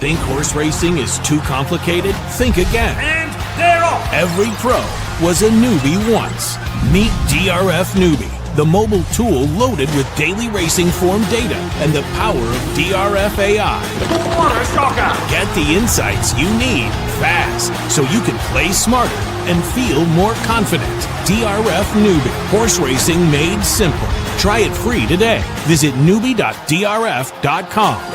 Think horse racing is too complicated? Think again. And they're off! Every pro was a newbie once. Meet DRF Newbie, the mobile tool loaded with daily racing form data and the power of DRF AI. What a shocker! Get the insights you need fast so you can play smarter and feel more confident. DRF Newbie, horse racing made simple. Try it free today. Visit newbie.drf.com.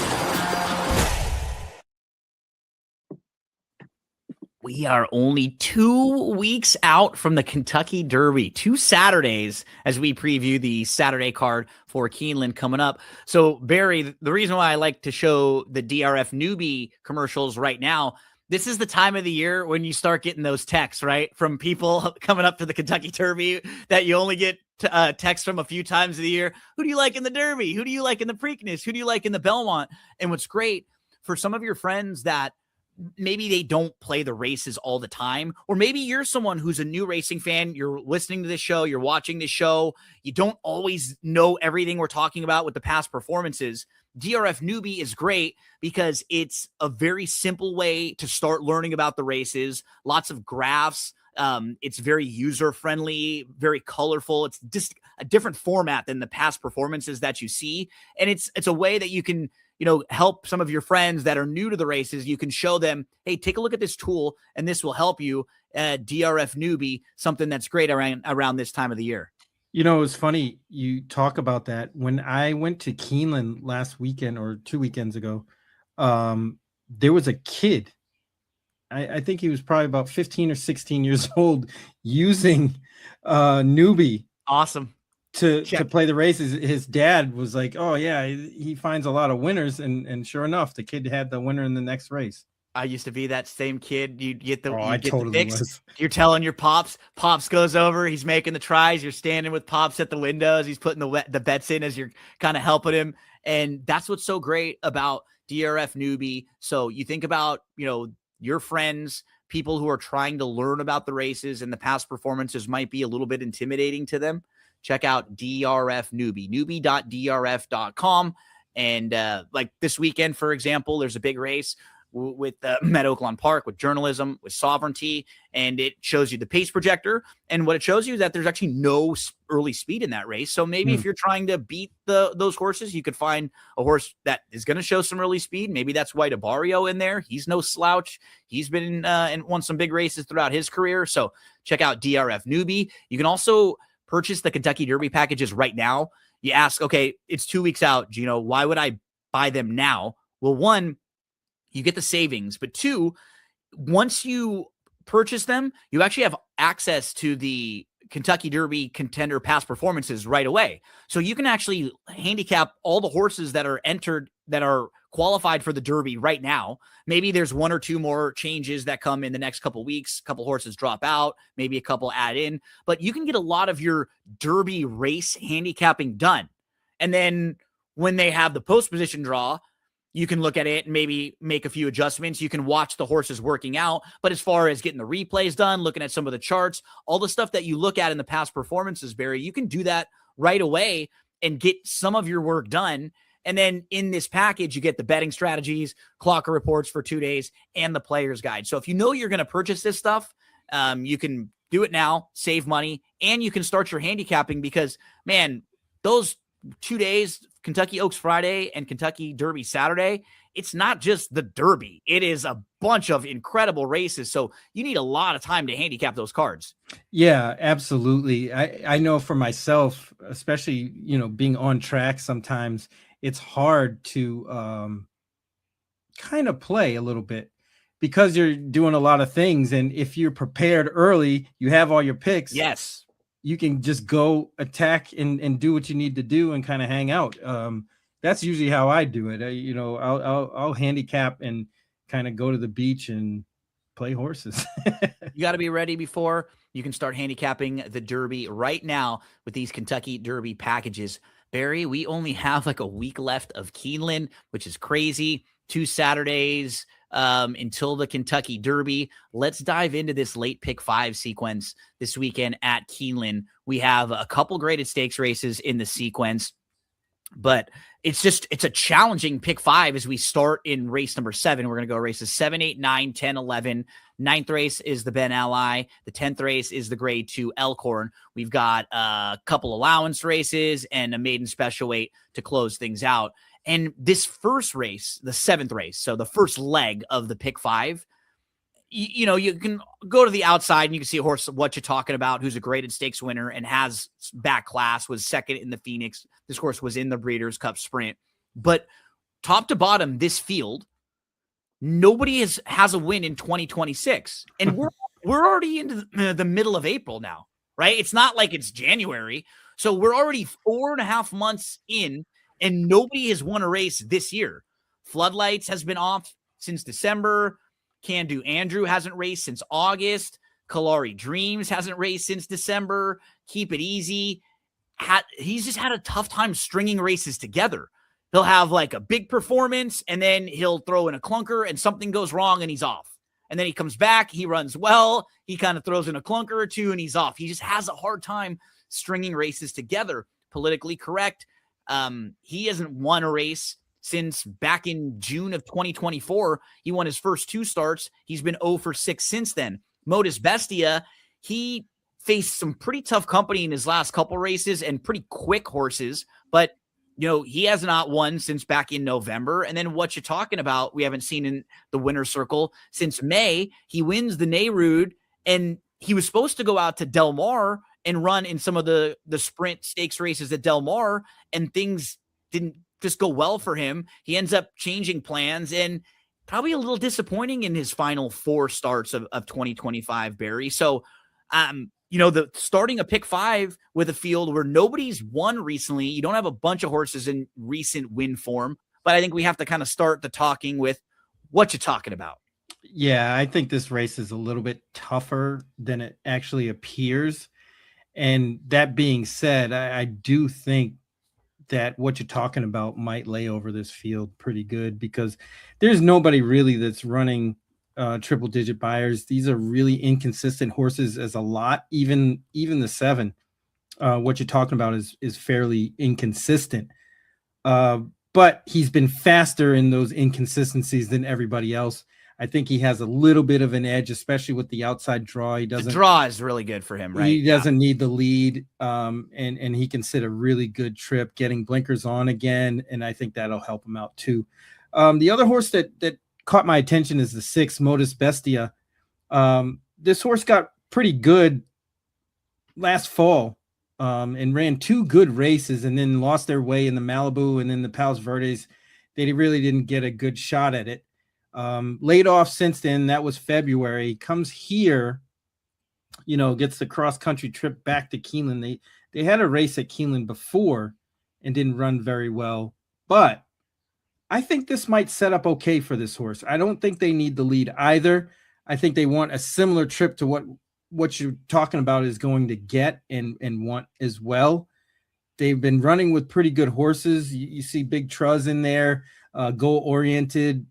We are only 2 weeks out from the Kentucky Derby, 2 Saturdays as we preview the Saturday card for Keeneland coming up. So, Barry, the reason why I like to show the DRF Newbie commercials right now, this is the time of the year when you start getting those texts, right, from people coming up to the Kentucky Derby that you only get texts from a few times of the year. Who do you like in the Derby? Who do you like in the Preakness? Who do you like in the Belmont? And what's great for some of your friends that maybe they don't play the races all the time, or maybe you're someone who's a new racing fan, you're listening to this show, you're watching this show, you don't always know everything we're talking about with the past performances. DRF Newbie is great because it's a very simple way to start learning about the races, lots of graphs. It's very user-friendly, very colorful. It's just a different format than the past performances that you see. And it's a way that you can, help some of your friends that are new to the races. You can show them, hey, take a look at this tool, and this will help you. DRF Newbie, something that's great around this time of the year. It's funny you talk about that. When I went to Keeneland last weekend or 2 weekends ago, there was a kid. I think he was probably about 15 or 16 years old using Newbie. Awesome. To play the races. His dad was like, oh yeah, he finds a lot of winners, and sure enough, the kid had the winner in the next race. I used to be that same kid. You get the totally was. You're telling your pops goes over, he's making the tries, you're standing with pops at the windows, he's putting the bets in as you're kind of helping him. And that's what's so great about DRF Newbie. So you think about, your friends, people who are trying to learn about the races and the past performances might be a little bit intimidating to them. Check out DRF Newbie, newbie.drf.com. And like this weekend, for example, there's a big race with at Oaklawn Park with journalism, with sovereignty, and it shows you the pace projector. And what it shows you is that there's actually no early speed in that race. So maybe if you're trying to beat those horses, you could find a horse that is going to show some early speed. Maybe that's White Abario in there. He's no slouch. He's been and won some big races throughout his career. So check out DRF Newbie. You can also purchase the Kentucky Derby packages right now. You ask, okay, it's 2 weeks out, Gino, why would I buy them now? Well, one, you get the savings, but two, once you purchase them, you actually have access to the Kentucky Derby contender past performances right away. So you can actually handicap all the horses that are entered, that are qualified for the Derby right now. Maybe there's one or two more changes that come in the next couple weeks. A couple horses drop out, maybe a couple add in, but you can get a lot of your Derby race handicapping done. And then when they have the post position draw, you can look at it and maybe make a few adjustments. You can watch the horses working out. But as far as getting the replays done, looking at some of the charts, all the stuff that you look at in the past performances, Barry, you can do that right away and get some of your work done. And then in this package, you get the betting strategies, clocker reports for 2 days, and the player's guide. So if you know you're going to purchase this stuff, you can do it now, save money, and you can start your handicapping because, man, those 2 days, Kentucky Oaks Friday and Kentucky Derby Saturday, it's not just the Derby. It is a bunch of incredible races. So you need a lot of time to handicap those cards. Yeah, absolutely. I know for myself, especially, being on track, sometimes it's hard to kind of play a little bit because you're doing a lot of things. And if you're prepared early, you have all your picks. Yes. You can just go attack and do what you need to do and kind of hang out. That's usually how I do it. I'll handicap and kind of go to the beach and play horses. You got to be ready before you can start handicapping the Derby right now with these Kentucky Derby packages. Barry, we only have like a week left of Keeneland, which is crazy. 2 Saturdays until the Kentucky Derby. Let's dive into this late pick 5 sequence this weekend at Keeneland. We have a couple graded stakes races in the sequence, but it's a challenging pick 5 as we start in race number 7. We're going to go races 7, 8, 9, 10, 11. 9th race is the Ben Ally. The 10th race is the grade 2 Elkhorn. We've got a couple allowance races and a maiden special weight to close things out. And this first race, the 7th race, so the first leg of the pick 5, you can go to the outside and you can see a horse, What You Talking About, who's a graded stakes winner and has back class, was second in the Phoenix. This horse was in the Breeders' Cup Sprint. But top to bottom, this field, nobody has a win in 2026. And we're already into the middle of April now, right? It's not like it's January. So we're already 4.5 months in, and nobody has won a race this year. Floodlights has been off since December. Can Do Andrew hasn't raced since August. Kalari Dreams hasn't raced since December. Keep It Easy. He's just had a tough time stringing races together. He'll have like a big performance, and then he'll throw in a clunker, and something goes wrong, and he's off. And then he comes back. He runs well. He kind of throws in a clunker or two, and he's off. He just has a hard time stringing races together. Politically correct. He hasn't won a race since back in June of 2024. He won his first 2 starts. He's been 0 for 6 since then. Modus Bestia, he faced some pretty tough company in his last couple races and pretty quick horses, but he has not won since back in November. And then What You Talking About, we haven't seen in the winner's circle since May. He wins the Nayrud, and he was supposed to go out to Del Mar and run in some of the sprint stakes races at Del Mar, and things didn't just go well for him. He ends up changing plans, and probably a little disappointing in his final 4 starts of 2025, Barry. So, the starting a pick 5 with a field where nobody's won recently, you don't have a bunch of horses in recent win form, but I think we have to kind of start the talking with What You Talking About. Yeah, I think this race is a little bit tougher than it actually appears. And that being said, I do think that What You're Talking About might lay over this field pretty good, because there's nobody really that's running triple digit buyers. These are really inconsistent horses as a lot. Even the 7, What You're Talking About is fairly inconsistent. But he's been faster in those inconsistencies than everybody else. I think he has a little bit of an edge, especially with the outside draw. The draw is really good for him, right? He doesn't need the lead, and he can sit a really good trip, getting blinkers on again, and I think that'll help him out too. The other horse that caught my attention is the 6, Modus Bestia. This horse got pretty good last fall, and ran 2 good races, and then lost their way in the Malibu and then the Palos Verdes. They really didn't get a good shot at it. Laid off since then. That was February. Comes here, gets the cross-country trip back to Keeneland. They had a race at Keeneland before and didn't run very well, but I think this might set up okay for this horse. I don't think they need the lead either. I think they want a similar trip to what you're talking about is going to get and want as well. They've been running with pretty good horses. You see Big Truz in there, goal-oriented.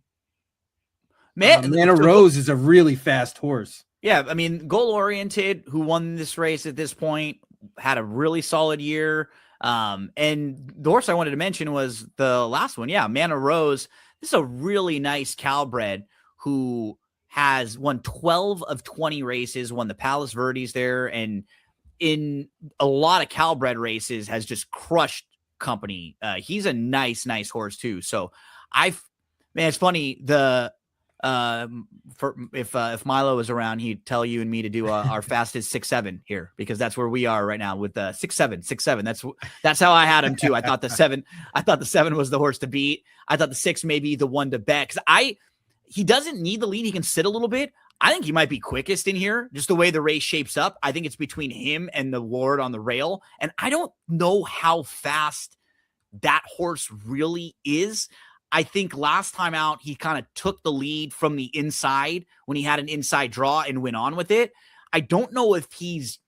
Mana Rose is a really fast horse. Yeah, I mean, goal-oriented, who won this race at this point, had a really solid year. And the horse I wanted to mention was the last one. Yeah, Mana Rose. This is a really nice Calbred who has won 12 of 20 races, won the Palos Verdes there, and in a lot of Calbred races has just crushed company. He's a nice horse too. So it's funny. If Milo was around, he'd tell you and me to do our fastest 6-7 here, because that's where we are right now with 6-7. That's how I had him too. I thought the 7 was the horse to beat. I thought the 6 may be the one to bet, because he doesn't need the lead. He can sit a little bit. I think he might be quickest in here, just the way the race shapes up. I think it's between him and the Lord on the rail, and I don't know how fast that horse really is. I think last time out, he kind of took the lead from the inside when he had an inside draw and went on with it. I don't know if he's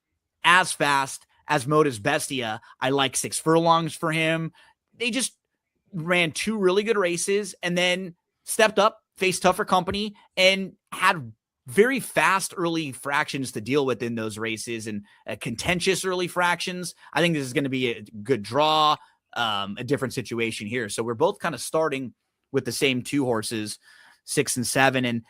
as fast as Modus Bestia. I like 6 furlongs for him. They just ran 2 really good races and then stepped up, faced tougher company, and had very fast early fractions to deal with in those races, and contentious early fractions. I think this is going to be a good draw. a different situation here. So we're both kind of starting with the same 2 horses, 6 and 7. And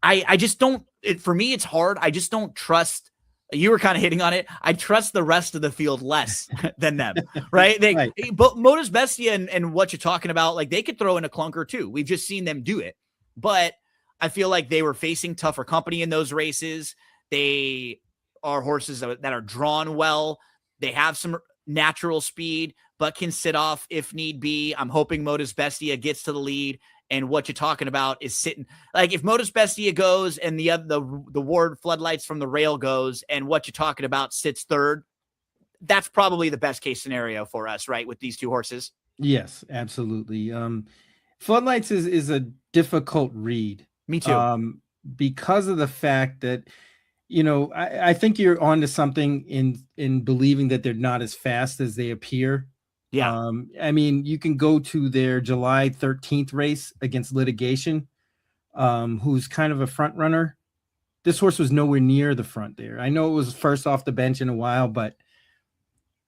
I just don't, for me, it's hard. I just don't trust. You were kind of hitting on it. I trust the rest of the field less than them, right? Right. But Modus Bestia and what you're talking about, like they could throw in a clunker too. We've just seen them do it. But I feel like they were facing tougher company in those races. They are horses that are drawn well. They have some natural speed, but can sit off if need be. I'm hoping Modus Bestia gets to the lead. And what you're talking about is sitting, like if Modus Bestia goes and the Ward Floodlights from the Rail goes, and what you're talking about sits third, that's probably the best case scenario for us, right? With these 2 horses. Yes, absolutely. Floodlights is a difficult read. Me too. Because of the fact that, I think you're onto something in believing that they're not as fast as they appear. Yeah. I mean, you can go to their July 13th race against Litigation, who's kind of a front runner. This horse was nowhere near the front there. I know it was first off the bench in a while, but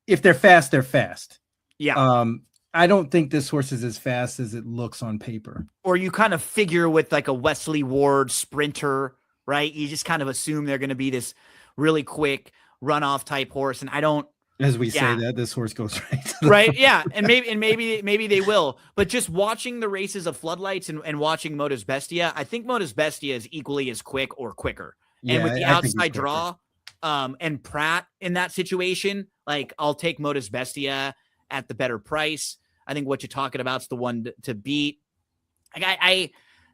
if they're fast, they're fast. Yeah. I don't think this horse is as fast as it looks on paper. Or you kind of figure with like a Wesley Ward sprinter, right? You just kind of assume they're going to be this really quick runoff type horse. And I don't, as we say that, this horse goes right. Right. Yeah. And maybe they will, but just watching the races of Floodlights and watching Modus Bestia, I think Modus Bestia is equally as quick or quicker. And with the outside draw, and Pratt in that situation, like I'll take Modus Bestia at the better price. I think what you're talking about is the one to beat. Like I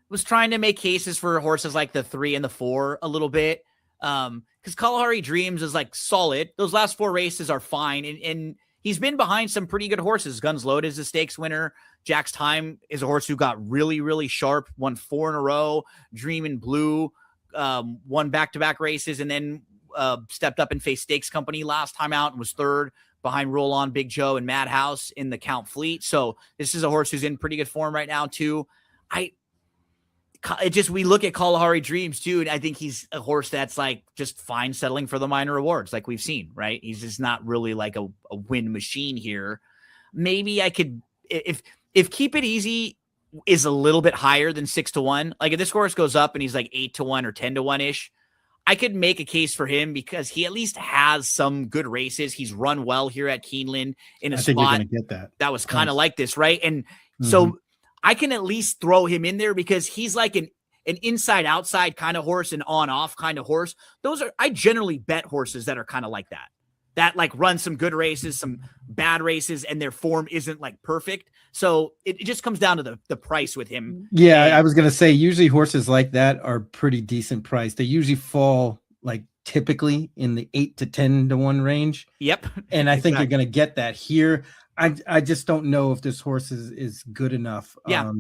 was trying to make cases for horses like the 3 and the 4 a little bit. Because Kalahari Dreams is like solid. Those last 4 races are fine. And he's been behind some pretty good horses. Guns Loaded is a stakes winner. Jack's Time is a horse who got really, really sharp, won 4 in a row. Dream in Blue won back-to-back races and then stepped up and faced Stakes Company last time out and was 3rd behind Roll On, Big Joe, and Madhouse in the Count Fleet. So this is a horse who's in pretty good form right now too. We look at Kalahari Dreams too, and I think he's a horse that's like just fine settling for the minor awards, like we've seen, right? He's just not really like a win machine here. Maybe I could, if Keep It Easy is a little bit higher than 6-1, like if this horse goes up and he's like 8-1 or 10-1 ish, I could make a case for him because he at least has some good races. He's run well here at Keeneland in a spot you're gonna get that was kind of like this, right? And so I can at least throw him in there because he's like an inside outside kind of horse, an on off kind of horse. I generally bet horses that are kind of like that like run some good races, some bad races, and their form isn't like perfect. So it just comes down to the price with him. Yeah, I was going to say, usually horses like that are pretty decent price. They usually fall like typically in the 8 to 10-1 range. Yep. And I think you're going to get that here. I just don't know if this horse is good enough. Yeah.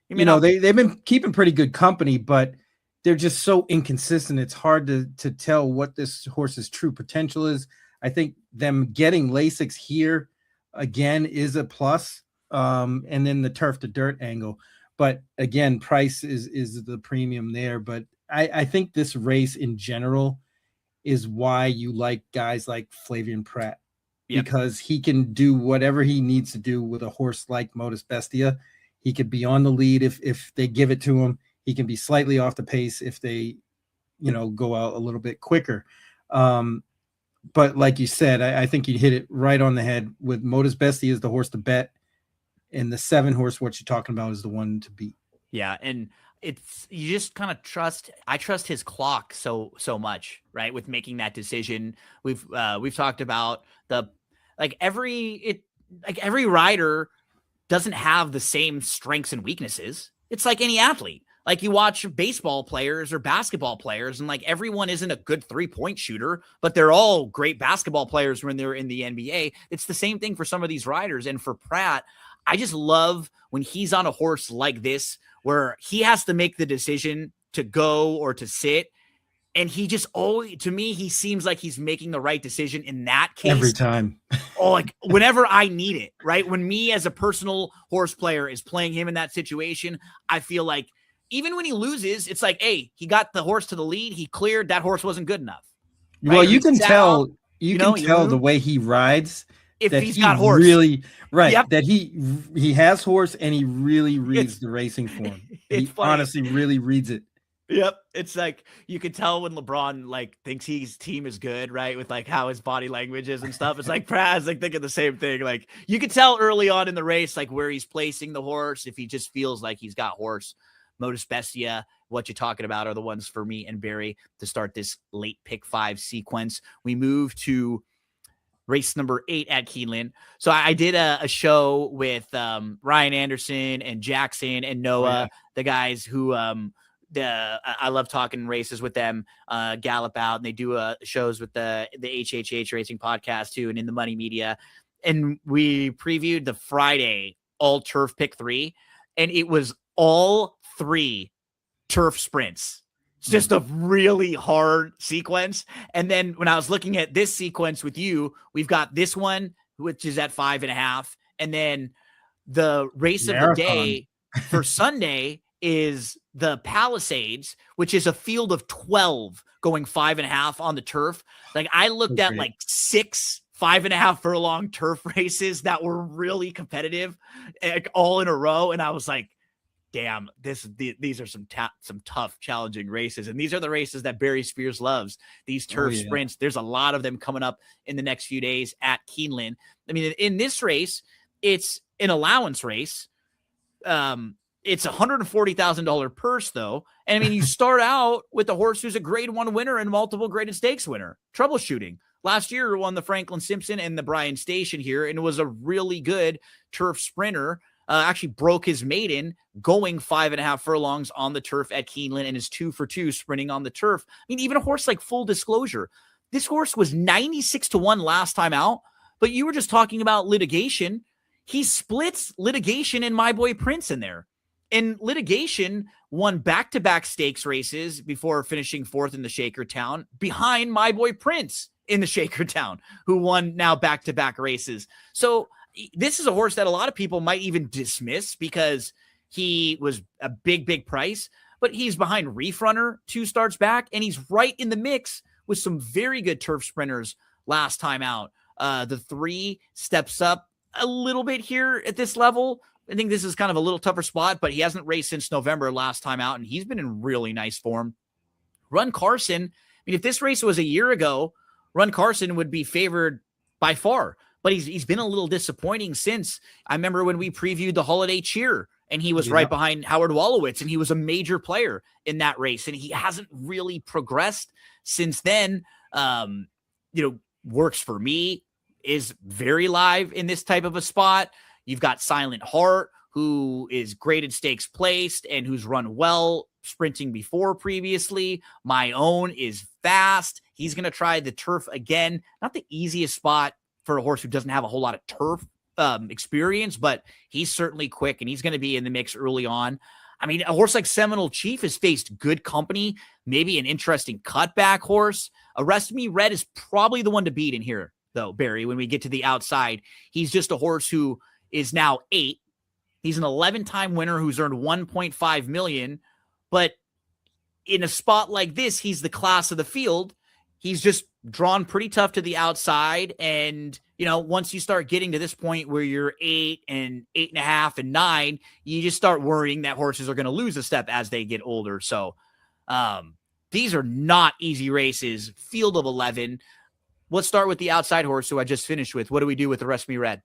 They've been keeping pretty good company, but they're just so inconsistent. It's hard to tell what this horse's true potential is. I think them getting Lasix here again is a plus. And then the turf to dirt angle. But again, price is the premium there. But I think this race in general is why you like guys like Flavian Pratt. Yep. Because he can do whatever he needs to do with a horse like Modus Bestia. He could be on the lead if they give it to him. He can be slightly off the pace if they, go out a little bit quicker. But like you said, I think you hit it right on the head with Modus Bestia is the horse to bet. And the 7 horse, what you're talking about, is the one to beat. Yeah. And you just kind of I trust his clock so much, right? With making that decision. We've talked about every rider doesn't have the same strengths and weaknesses. It's like any athlete. Like you watch baseball players or basketball players, and like everyone isn't a good 3-point shooter, but they're all great basketball players when they're in the NBA. It's the same thing for some of these riders. And for Pratt, I just love when he's on a horse like this, where he has to make the decision to go or to sit. And he just always, to me, he seems like he's making the right decision in that case. Every time. Like whenever I need it, right? When me as a personal horse player is playing him in that situation, I feel like even when he loses, it's like, hey, he got the horse to the lead. He cleared. That horse wasn't good enough. Right? Well, you can tell the way he rides if that he's he got horse. really right Yep. that he has horse and he really reads the racing form. It's He funny. honestly really reads it. Yep. It's like you can tell when LeBron like thinks his team is good, right? With like how his body language is and stuff. It's like Praz like thinking the same thing. Like you can tell early on in the race, like where he's placing the horse, if he just feels like he's got horse. Modus Bestia, what you're talking about are the ones for me and Barry to start this late pick 5 sequence. We move to race number 8 at Keeneland. So I did a show with Ryan Anderson and Jackson and Noah, the guys who I love talking races with them, gallop out, and they do shows with the HHH Racing podcast too, and in the Money Media. And we previewed the Friday all turf pick 3, and it was all 3 turf sprints. It's just a really hard sequence. And then when I was looking at this sequence with you, we've got this one, which is at 5.5. And then the race of the day for Sunday is the Palisades, which is a field of 12 going 5.5 on the turf. Like I looked at like 6 5.5 furlong turf races that were really competitive, like, all in a row. And I was like, damn, these are some tough, challenging races. And these are the races that Barry Spears loves, these turf sprints. There's a lot of them coming up in the next few days at Keeneland. I mean, in this race, it's an allowance race. It's $140,000 purse, though. And I mean, you start out with a horse who's a grade 1 winner and multiple graded stakes winner. Troubleshooting. Last year won the Franklin Simpson and the Bryan Station here, and was a really good turf sprinter. Actually broke his maiden going 5.5 furlongs on the turf at Keeneland and is 2 for 2 sprinting on the turf. I mean, even a horse like Full Disclosure, this horse was 96-1 last time out, but you were just talking about Litigation. He splits Litigation and My Boy Prince in there. And Litigation won back-to-back stakes races before finishing 4th in the Shakertown behind My Boy Prince in the Shakertown, who won now back-to-back races. So this is a horse that a lot of people might even dismiss because he was a big price, but he's behind Reef Runner 2 starts back, and he's right in the mix with some very good turf sprinters last time out. The 3 steps up a little bit here at this level. I think this is kind of a little tougher spot, but he hasn't raced since November last time out, and he's been in really nice form. Run Carson, I mean, if this race was a year ago, Run Carson would be favored by far. But he's been a little disappointing since. I remember when we previewed the Holiday Cheer, and he was right behind Howard Wolowitz, and he was a major player in that race, and he hasn't really progressed since then. Works for Me is very live in this type of a spot. You've got Silent Heart, who is graded stakes placed and who's run well sprinting before previously. My Own is fast. He's going to try the turf again. Not the easiest spot for a horse who doesn't have a whole lot of turf experience, but he's certainly quick, and he's going to be in the mix early on. I mean, a horse like Seminole Chief has faced good company, maybe an interesting cutback horse. Arrest Me Red is probably the one to beat in here, though, Barry, when we get to the outside. He's just a horse who is now 8. He's an 11-time winner who's earned $1.5 million, but in a spot like this, he's the class of the field. He's just drawn pretty tough to the outside. And, once you start getting to this point where you're 8 and 8.5 and 9, you just start worrying that horses are going to lose a step as they get older. So these are not easy races. Field of 11. Let's start with the outside horse who I just finished with. What do we do with the Arrest Me Red?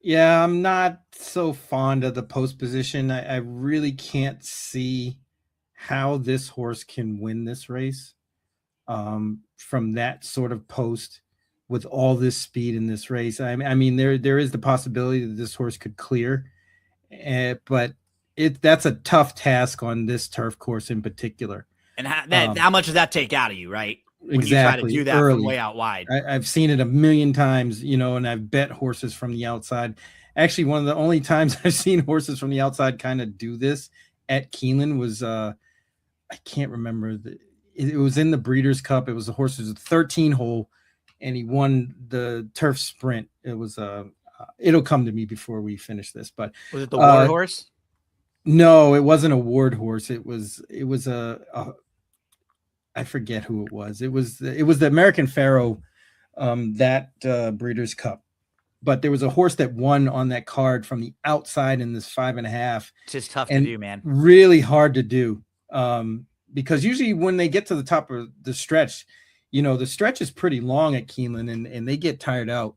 Yeah, I'm not so fond of the post position. I really can't see how this horse can win this race. From that sort of post with all this speed in this race. I mean, there is the possibility that this horse could clear, but that's a tough task on this turf course in particular. And how much does that take out of you, right? When exactly. You try to do that early. From way out wide. I've seen it a million times, and I've bet horses from the outside. Actually, one of the only times I've seen horses from the outside kind of do this at Keeneland was, I can't remember it was in the Breeders' Cup. It was a horse who was a 13-hole, and he won the turf sprint. It was it'll come to me before we finish this, but was it the Ward horse? No, it wasn't a Ward horse. It was a I forget who it was. It was the American Pharaoh, that Breeders' Cup. but there was a horse that won on that card from the outside in this 5.5. It's just tough and to do, man. Really hard to do. Because usually when they get to the top of the stretch, the stretch is pretty long at Keeneland, and they get tired out,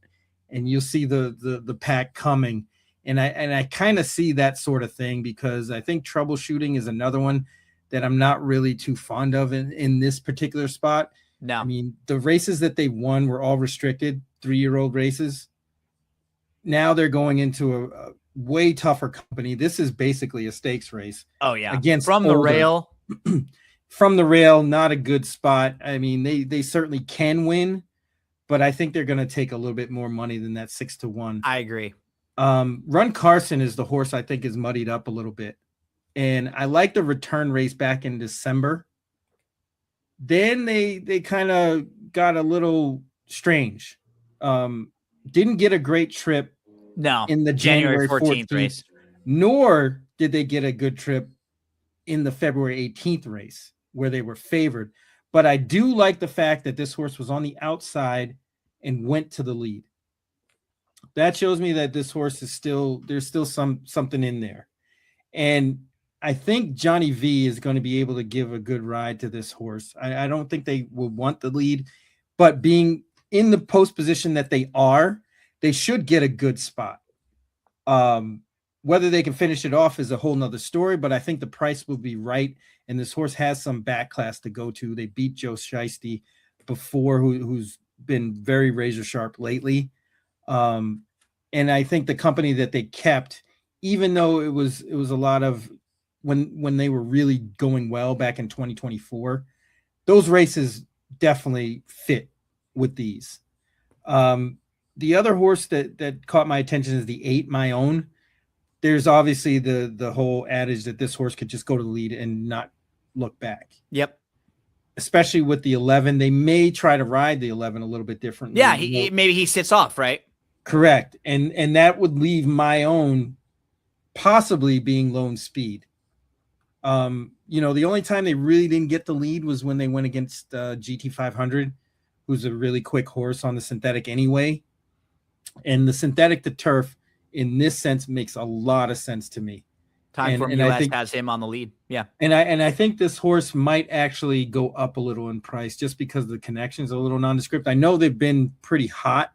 and you'll see the pack coming. And I kind of see that sort of thing, because I think troubleshooting is another one that I'm not really too fond of in this particular spot. No. I mean, the races that they won were all restricted 3-year-old races. Now they're going into a way tougher company. This is basically a stakes race. Oh yeah. Against from the rail. From the rail, not a good spot. I mean, they certainly can win, but I think they're going to take a little bit more money than that 6-1. I agree. Run Carson is the horse I think is muddied up a little bit. And I like the return race back in December. Then they kind of got a little strange. Didn't get a great trip in the January 14th race, nor did they get a good trip in the February 18th race where they were favored. But I do like the fact that this horse was on the outside and went to the lead. That shows me that this horse is there's still something in there. And I think Johnny V is going to be able to give a good ride to this horse. I don't think they will want the lead, but being in the post position that they should get a good spot. Whether they can finish it off is a whole nother story, but I think the price will be right. And this horse has some back class to go to. They beat Joe Shiesty before, who's been very razor sharp lately. And I think the company that they kept, even though it was a lot of when they were really going well back in 2024, those races definitely fit with these. The other horse that caught my attention is the 8, My Own. There's obviously the whole adage that this horse could just go to the lead and not look back. Yep. Especially with the 11. They may try to ride the 11 a little bit differently. Yeah, maybe he sits off, right? Correct. And that would leave My Own possibly being lone speed. The only time they really didn't get the lead was when they went against GT 500, who's a really quick horse on the synthetic anyway. And the synthetic to turf in this sense makes a lot of sense to me. Time from US has him on the lead. Yeah. And I think this horse might actually go up a little in price just because the connection's a little nondescript. I know they've been pretty hot,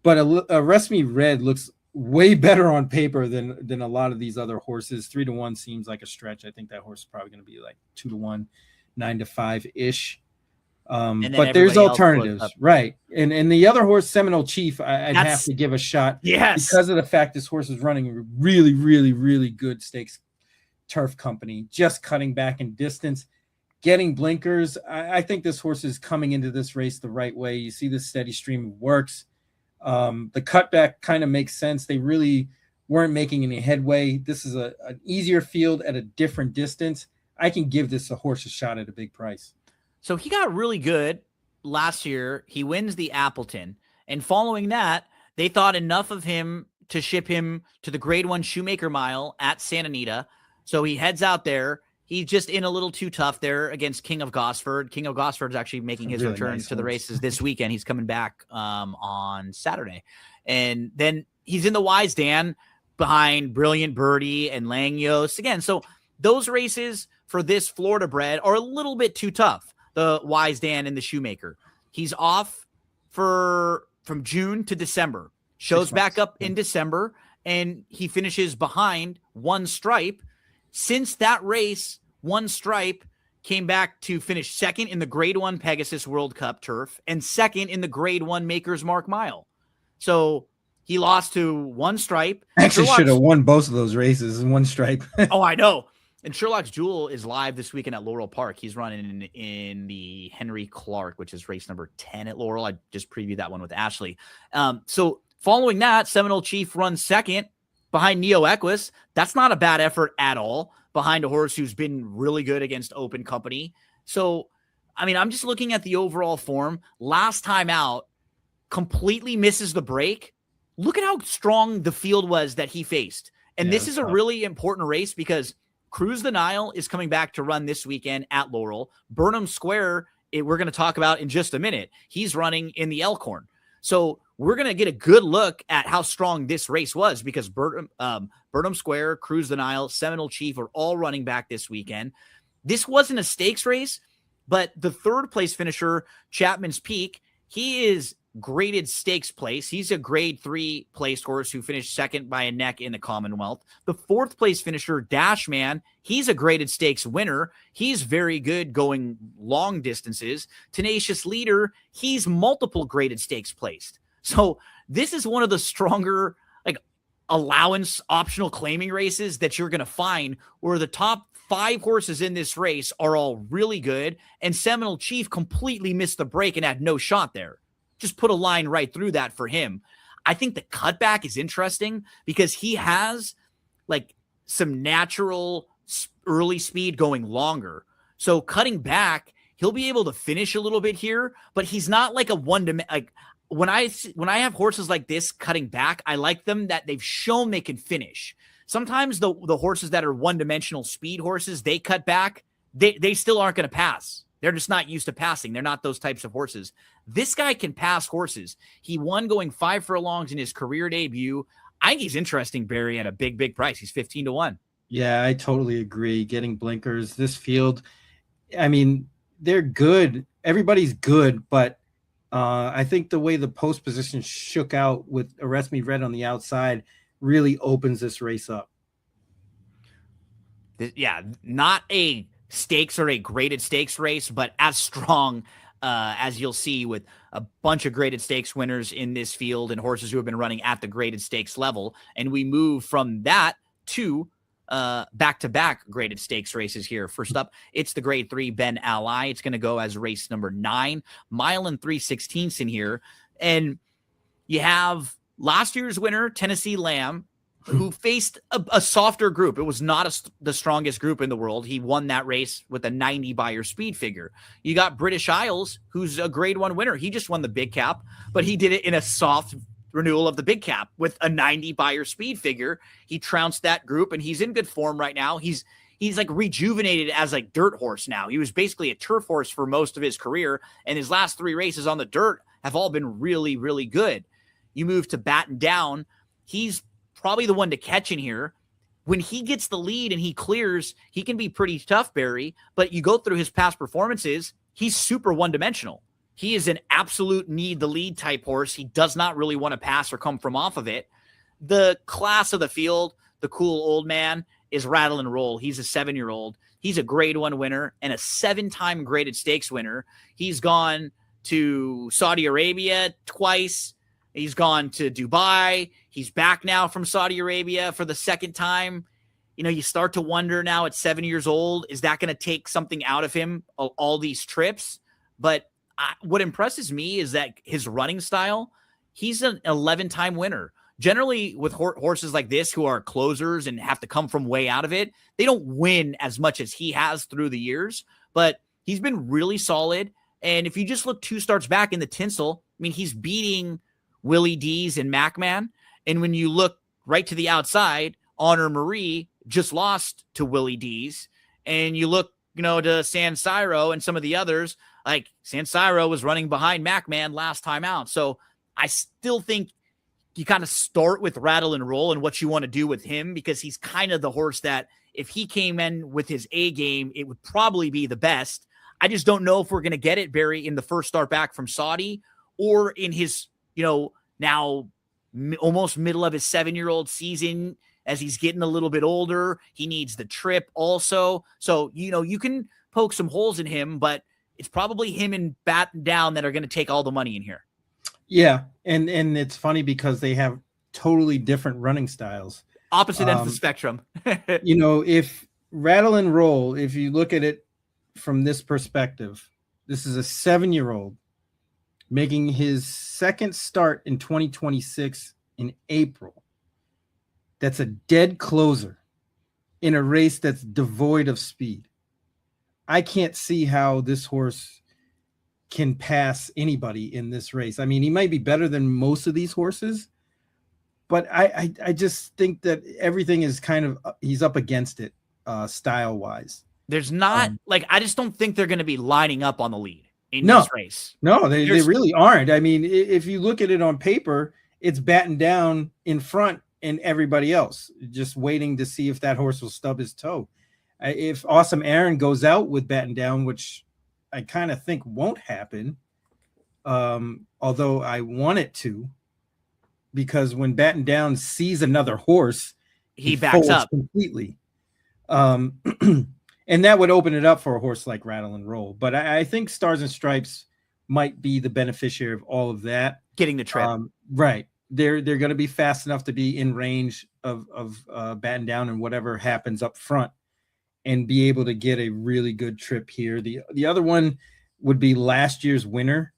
but a Rest Me Red looks way better on paper than a lot of these other horses. 3-1 seems like a stretch. I think that horse is probably going to be like 2-1, 9-5 ish. But there's alternatives, right? And the other horse, Seminole Chief, I'd have to give a shot, because of the fact this horse is running a really, really, really good stakes turf company, just cutting back in distance, getting blinkers. I think this horse is coming into this race the right way. You see the steady stream works. The cutback kind of makes sense. They really weren't making any headway. This is an easier field at a different distance. I can give this a horse a shot at a big price. So he got really good last year. He wins the Appleton. And following that, they thought enough of him to ship him to the Grade 1 Shoemaker Mile at Santa Anita. So he heads out there. He's just in a little too tough there against King of Gosford. King of Gosford is actually making his return to the races this weekend. He's coming back on Saturday. And then he's in the Wise Dan behind Brilliant Birdie and Langios. Again, so those races for this Florida bred are a little bit too tough. The Wise Dan and the Shoemaker. He's off from June to December. Shows back up in December, and he finishes behind One Stripe. Since that race, One Stripe came back to finish second in the Grade 1 Pegasus World Cup turf and second in the Grade 1 Maker's Mark Mile. So he lost to One Stripe. Actually should have won both of those races in One Stripe. Oh, I know. And Sherlock's Jewel is live this weekend at Laurel Park. He's running in the Henry Clark, which is race number 10 at Laurel. I just previewed that one with Ashley. So following that, Seminole Chief runs second behind Neo Equus. That's not a bad effort at all behind a horse who's been really good against open company. So, I mean, I'm just looking at the overall form. Last time out, completely misses the break. Look at how strong the field was that he faced. And this is a really important race because Cruise the Nile is coming back to run this weekend at Laurel. Burnham Square, we're going to talk about in just a minute. He's running in the Elkhorn. So we're going to get a good look at how strong this race was because Burnham Square, Cruise the Nile, Seminole Chief are all running back this weekend. This wasn't a stakes race, but the third place finisher, Chapman's Peak, he is graded stakes place. He's a grade 3 placed horse who finished second by a neck in the Commonwealth. The fourth place finisher, Dashman, he's a graded stakes winner. He's very good going long distances. Tenacious Leader, he's multiple graded stakes placed. So this is one of the stronger like allowance optional claiming races that you're going to find where the top 5 horses in this race are all really good. And Seminole Chief completely missed the break and had no shot there. Just put a line right through that for him. I think the cutback is interesting because he has like some natural early speed going longer. So cutting back, he'll be able to finish a little bit here, but he's not like a like when I have horses like this cutting back, I like them that they've shown they can finish. Sometimes the horses that are one-dimensional speed horses, they cut back, they still aren't going to pass. They're just not used to passing. They're not those types of horses. This guy can pass horses. He won going 5 furlongs in his career debut. I think he's interesting, Barry, at a big, big price. He's 15-1. Yeah, I totally agree. Getting blinkers, this field, I mean, they're good. Everybody's good, but I think the way the post position shook out with Arrest Me Red on the outside really opens this race up. Yeah, not a stakes or a graded stakes race, but as strong as you'll see with a bunch of graded stakes winners in this field and horses who have been running at the graded stakes level. And we move from that to back-to-back graded stakes races here. First up, it's the grade 3 Ben Ally. It's going to go as race number 9, mile and 3/16 in here. And you have last year's winner, Tennessee Lamb, who faced a softer group. It was not the strongest group in the world. He won that race with a 90 Beyer speed figure. You got British Isles, who's a grade 1 winner. He just won the big cap, but he did it in a soft renewal of the big cap with a 90 Beyer speed figure. He trounced that group and he's in good form right now. He's like rejuvenated as a dirt horse now. He was basically a turf horse for most of his career, and his last 3 races on the dirt have all been really, really good. You move to Batten Down. He's probably the one to catch in here. When he gets the lead and he clears, he can be pretty tough, Barry, but you go through his past performances, he's super one-dimensional. He is an absolute need the lead type horse. He does not really want to pass or come from off of it. The class of the field, the cool old man, is Rattle and Roll. He's a 7-year-old. He's a grade 1 winner and a 7-time graded stakes winner. He's gone to Saudi Arabia twice. He's gone to Dubai. He's back now from Saudi Arabia for the 2nd time. You know, you start to wonder now at 7 years old, is that going to take something out of him, all these trips? But what impresses me is that his running style, he's an 11-time winner. Generally, with horses like this who are closers and have to come from way out of it, they don't win as much as he has through the years. But he's been really solid. And if you just look 2 starts back in the tinsel, I mean, he's beating Willie D's and MacMan. And when you look right to the outside, Honor Marie just lost to Willie D's. And you look, to San Siro and some of the others, like San Siro was running behind MacMan last time out. So I still think you kind of start with Rattle and Roll and what you want to do with him, because he's kind of the horse that if he came in with his A game, it would probably be the best. I just don't know if we're going to get it, Barry, in the first start back from Saudi or in his, now almost middle of his 7-year-old season as he's getting a little bit older. He needs the trip also. So, you can poke some holes in him, but it's probably him and Batten Down that are going to take all the money in here. Yeah. And it's funny because they have totally different running styles. Opposite ends of the spectrum. If Rattle and Roll, if you look at it from this perspective, this is a 7-year-old making his 2nd start in 2026 in April. That's a dead closer in a race that's devoid of speed. I can't see how this horse can pass anybody in this race. I mean, he might be better than most of these horses, but I just think that everything is he's up against it style-wise. There's not, I just don't think they're going to be lining up on the lead. in No, this race. no, they really aren't. I mean, if you look at it on paper, it's batting down in front and everybody else just waiting to see if that horse will stub his toe. If Awesome Aaron goes out with batting down, which I kind of think won't happen, although I want it to, because when batting down sees another horse, he backs folds up completely. And that would open it up for a horse like Rattle and Roll. But I think Stars and Stripes might be the beneficiary of all of that. getting the trip. Right. They're going to be fast enough to be in range of batting down and whatever happens up front and be able to get a really good trip here. The other one would be last year's winner,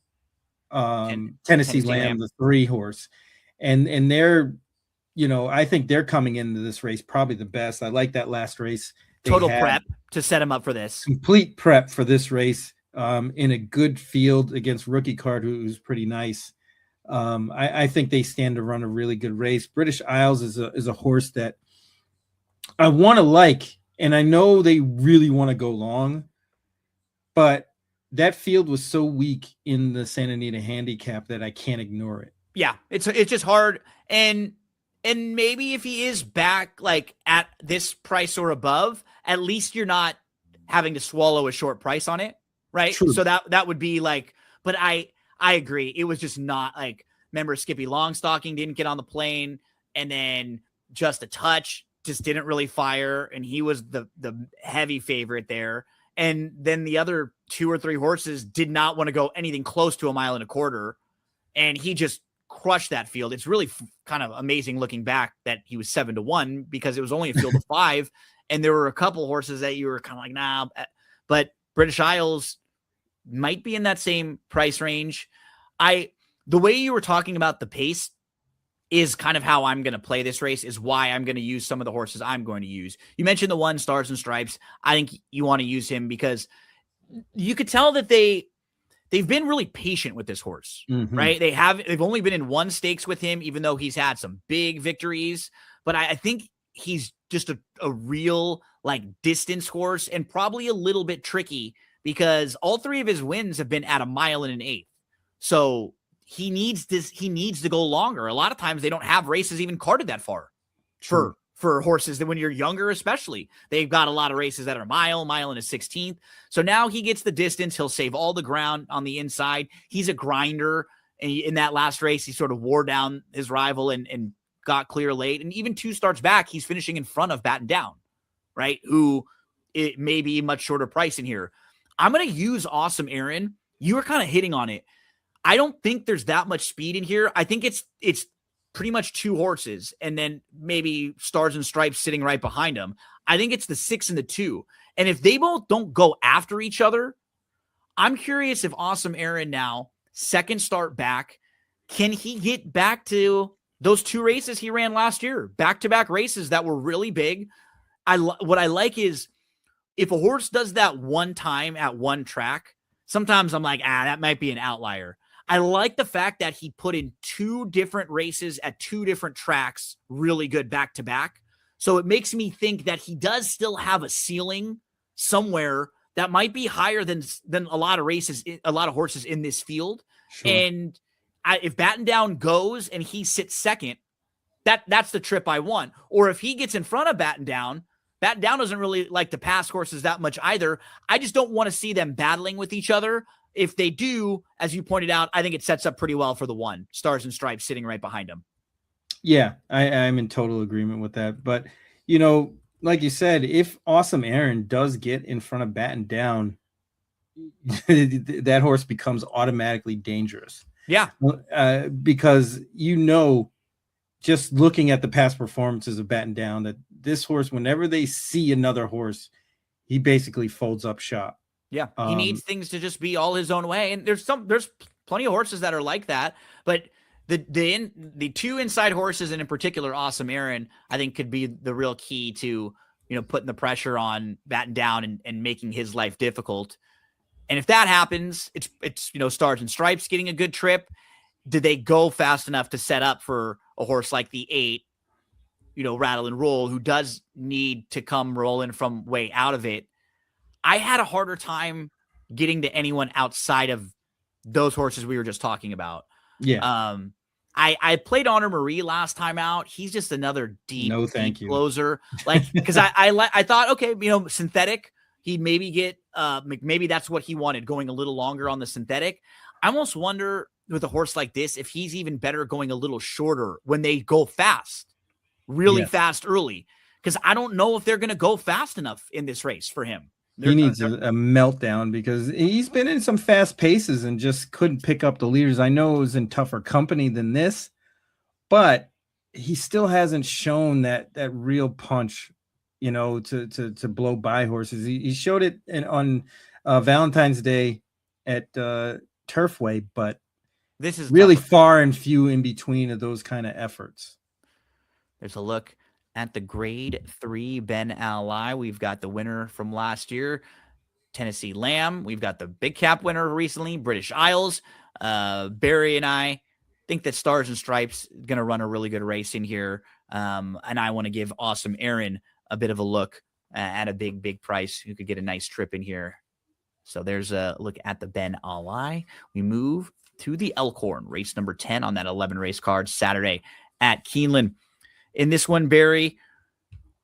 Tennessee Lamb, the 3 horse. And they're, I think they're coming into this race probably the best. I like that last race. Total prep to set him up for this. Complete prep for this race in a good field against Rookie Card, who's pretty nice. I think they stand to run a really good race. British Isles is a horse that I want to like, and I know they really want to go long, but that field was so weak in the Santa Anita handicap that I can't ignore it. Yeah, it's just hard. And maybe if he is back like at this price or above, at least you're not having to swallow a short price on it, right? True. So that would be like, but I agree. It was just not like, remember Skippy Longstocking didn't get on the plane, and then Just a Touch just didn't really fire, and he was the heavy favorite there. And then the other 2 or 3 horses did not want to go anything close to 1.25 miles, and he just crushed that field. It's really kind of amazing looking back that he was 7-1 because it was only a field of 5, and there were a couple horses that you were kind of like, nah. But British Isles might be in that same price range. The way you were talking about the pace is kind of how I'm going to play this race, is why I'm going to use some of the horses I'm going to use. You mentioned the one, Stars and Stripes. I think you want to use him because you could tell that they've been really patient with this horse, right? They've only been in 1 stakes with him, even though he's had some big victories. But I think he's just a real like distance horse, and probably a little bit tricky because all 3 of his wins have been at 1 1/8. So he needs to go longer. A lot of times they don't have races even carded that far for horses that when you're younger, especially, they've got a lot of races that are mile and a 16th. So now he gets the distance. He'll save all the ground on the inside. He's a grinder. And in that last race, he sort of wore down his rival and got clear late. And even 2 starts back, he's finishing in front of Batten Down, right? Who it may be a much shorter price in here. I'm going to use Awesome Aaron. You were kind of hitting on it. I don't think there's that much speed in here. I think it's pretty much 2 horses and then maybe Stars and Stripes sitting right behind them. I think it's the 6 and the 2. And if they both don't go after each other, I'm curious if Awesome Aaron now, second start back, can he get back to those 2 races he ran last year? Back-to-back races that were really big. What I like is if a horse does that one time at one track, sometimes I'm like, that might be an outlier. I like the fact that he put in 2 different races at 2 different tracks, really good back to back. So it makes me think that he does still have a ceiling somewhere that might be higher than a lot of races, a lot of horses in this field. Sure. And if Batten Down goes and he sits second, that's the trip I want. Or if he gets in front of Batten Down doesn't really like to pass horses that much either. I just don't want to see them battling with each other. If they do, as you pointed out, I think it sets up pretty well for the one, Stars and Stripes sitting right behind him. Yeah, I'm in total agreement with that. But, like you said, if Awesome Aaron does get in front of Batten Down, that horse becomes automatically dangerous. Yeah. Because, just looking at the past performances of Batten Down, that this horse, whenever they see another horse, he basically folds up shop. Yeah, he needs things to just be all his own way, and there's plenty of horses that are like that. But the 2 inside horses, and in particular Awesome Aaron, I think could be the real key to putting the pressure on Batten Down and making his life difficult. And if that happens, it's Stars and Stripes getting a good trip. Did they go fast enough to set up for a horse like the 8, Rattle and Roll, who does need to come rolling from way out of it? I had a harder time getting to anyone outside of those horses we were just talking about. Yeah. I played Honor Marie last time out. He's just another deep closer. Like, because I thought, okay, synthetic, he'd maybe get maybe that's what he wanted, going a little longer on the synthetic. I almost wonder with a horse like this if he's even better going a little shorter when they go fast, really fast early. Because I don't know if they're going to go fast enough in this race for him. He needs a meltdown because he's been in some fast paces and just couldn't pick up the leaders. I know it was in tougher company than this, but he still hasn't shown that real punch, to blow by horses. He showed it on Valentine's Day at Turfway, but this is really far and few in between of those kind of efforts. There's a look at the grade 3 Ben Ally. We've got the winner from last year, Tennessee Lamb. We've got the big cap winner recently, British Isles. Barry and I think that Stars and Stripes going to run a really good race in here. And I want to give Awesome Aaron a bit of a look at a big price who could get a nice trip in here. So there's a look at the Ben Ally. We move to the Elkhorn, race number 10 on that 11 race card Saturday at Keeneland. In this one, Barry,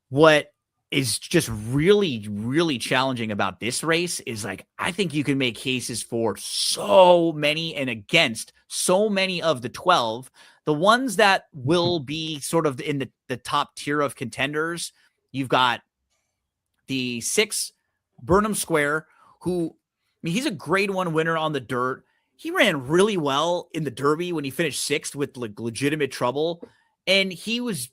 what is just really, really challenging about this race is, like, I think you can make cases for so many and against so many of the 12. The ones that will be sort of in the top tier of contenders, you've got the 6 Burnham Square, who, he's a grade 1 winner on the dirt. He ran really well in the Derby when he finished 6th with legitimate trouble. And he was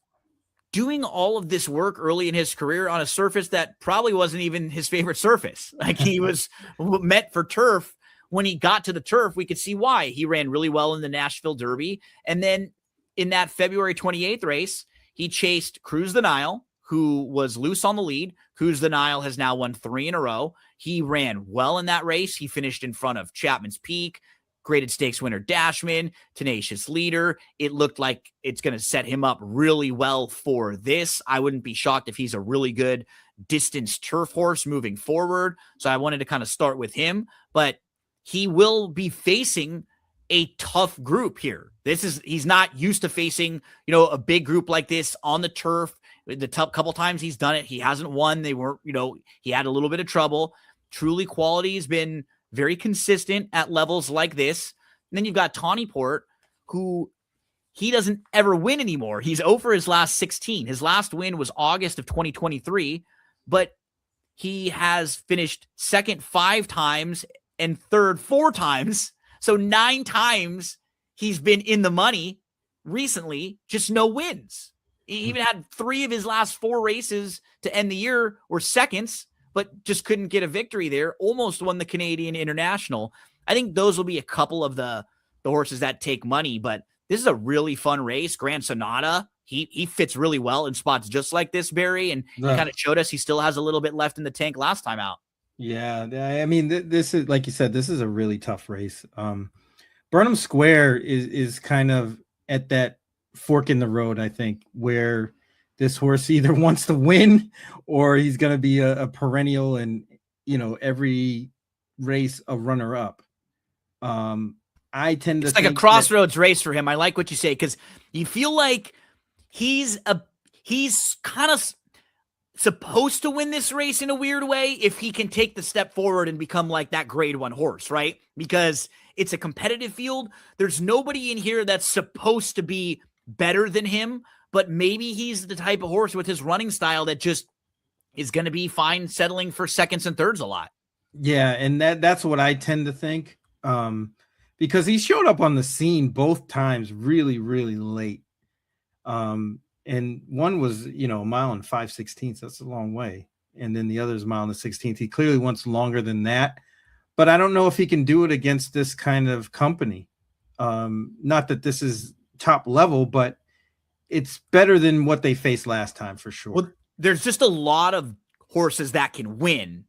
doing all of this work early in his career on a surface that probably wasn't even his favorite surface. Like, he was meant for turf. When he got to the turf, we could see why. He ran really well in the Nashville Derby. And then in that February 28th race, he chased Cruise the Nile, who was loose on the lead. Cruise the Nile has now won 3 in a row. He ran well in that race. He finished in front of Chapman's Peak, graded stakes winner Dashman, Tenacious Leader. It looked like it's going to set him up really well for this. I wouldn't be shocked if he's a really good distance turf horse moving forward. So I wanted to kind of start with him, but he will be facing a tough group here. He's not used to facing, a big group like this on the turf. The couple times he's done it, he hasn't won. They weren't, he had a little bit of trouble. Truly Quality has been very consistent at levels like this. And then you've got Tawny Port, who he doesn't ever win anymore. He's over his last 16. His last win was August of 2023, but he has finished second 5 times and third 4 times. So 9 times he's been in the money recently, just no wins. He even had 3 of his last 4 races to end the year were seconds, but just couldn't get a victory there. Almost won the Canadian International. I think those will be a couple of the horses that take money, but this is a really fun race. Grand Sonata, he fits really well in spots just like this, Barry, and he kind of showed us he still has a little bit left in the tank last time out. Yeah, I mean, this is, like you said, this is a really tough race. Burnham Square is kind of at that fork in the road, I think, where this horse either wants to win or he's going to be a perennial and, every race a runner-up. I tend to think like a crossroads race for him. I like what you say, because you feel like he's kind of supposed to win this race in a weird way if he can take the step forward and become like that grade 1 horse, right? Because it's a competitive field. There's nobody in here that's supposed to be better than him, but maybe he's the type of horse with his running style that just is going to be fine settling for seconds and thirds a lot. Yeah, and that's what I tend to think, because he showed up on the scene both times really, really late. And one was, a mile and 5/16. That's a long way. And then the other is a mile and 16th. He clearly wants longer than that, but I don't know if he can do it against this kind of company. Not that this is top level, but it's better than what they faced last time for sure. Well, there's just a lot of horses that can win,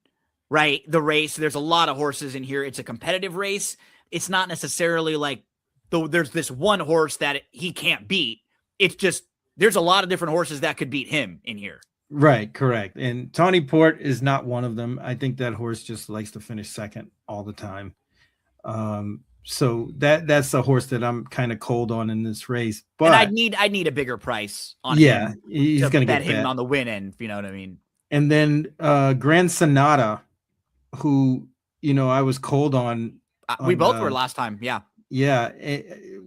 right? The race. There's a lot of horses in here. It's a competitive race. It's not necessarily like there's this one horse that he can't beat. It's just, there's a lot of different horses that could beat him in here. Right, correct. And Tawny Port is not one of them. I think that horse just likes to finish second all the time. So that's a horse that I'm kind of cold on in this race. But And I'd need a bigger price on yeah, him he's to gonna bet get him bet. on the win end, if you know what I mean. And then Grand Sonata, who I was cold on. We both were last time. Yeah. Yeah,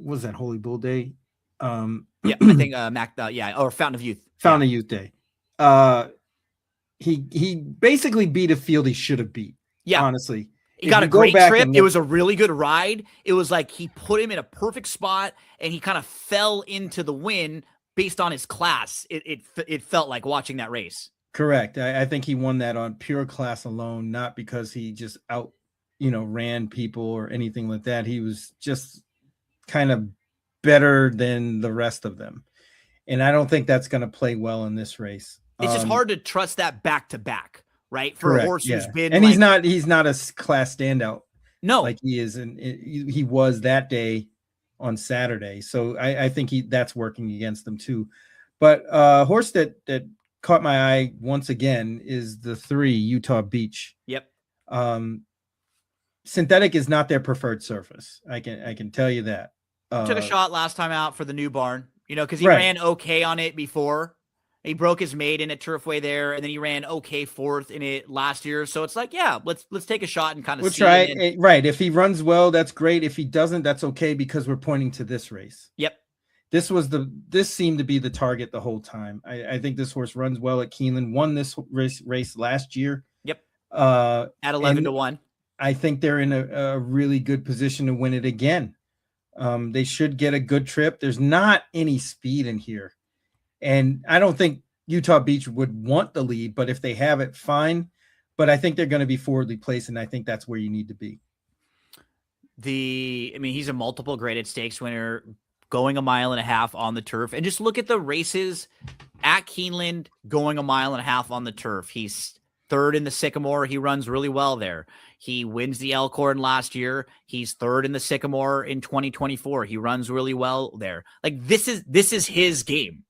was that Holy Bull Day? Yeah, I think or Fountain of Youth. Fountain of Youth Day. He basically beat a field he should have beat. Yeah. Honestly. He got a great trip. It was a really good ride. It was like he put him in a perfect spot and he kind of fell into the win based on his class. It felt like watching that race. Correct. I think he won that on pure class alone, not because he just ran people or anything like that. He was just kind of better than the rest of them. And I don't think that's going to play well in this race. It's just hard to trust that back to back, right? For correct, a horse who's been, and he's not a class standout. No, like he is, and he was that day on Saturday. So I think that's working against them too. But horse that caught my eye once again is the 3 Utah Beach. Yep. Synthetic is not their preferred surface. I can tell you that. Took a shot last time out for the new barn, because he ran okay on it before. He broke his maiden at Turfway there, and then he ran okay 4th in it last year. So it's like, yeah, let's take a shot and kind of see. Try it. Right. If he runs well, that's great. If he doesn't, that's okay, because we're pointing to this race. Yep. This seemed to be the target the whole time. I think this horse runs well at Keeneland, won this race last year. Yep. At 11-1. I think they're in a really good position to win it again. They should get a good trip. There's not any speed in here. And I don't think Utah Beach would want the lead, but if they have it, fine. But I think they're going to be forwardly placed, and I think that's where you need to be. He's a multiple graded stakes winner, going 1.5 miles on the turf. And just look at the races at Keeneland, going 1.5 miles on the turf. He's 3rd in the Sycamore. He runs really well there. He wins the Elkhorn last year. He's 3rd in the Sycamore in 2024. He runs really well there. Like this is his game.